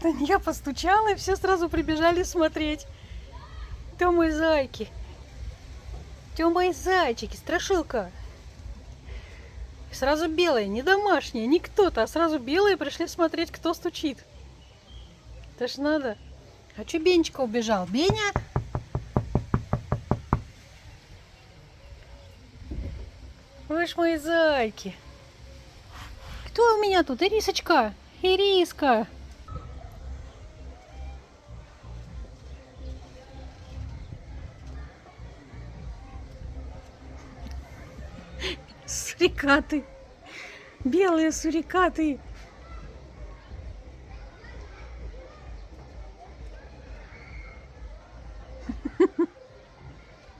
Вот они, я постучала, и все сразу прибежали смотреть. Кто мои зайки? Кто мои зайчики? Страшилка. Сразу белые, не домашние, не кто-то, а сразу белые пришли смотреть, кто стучит. Это ж надо. А чё Бенечка убежал? Беня? Вы ж мои зайки. Кто у меня тут? Ирисочка. Ириска. Сурикаты. Белые сурикаты.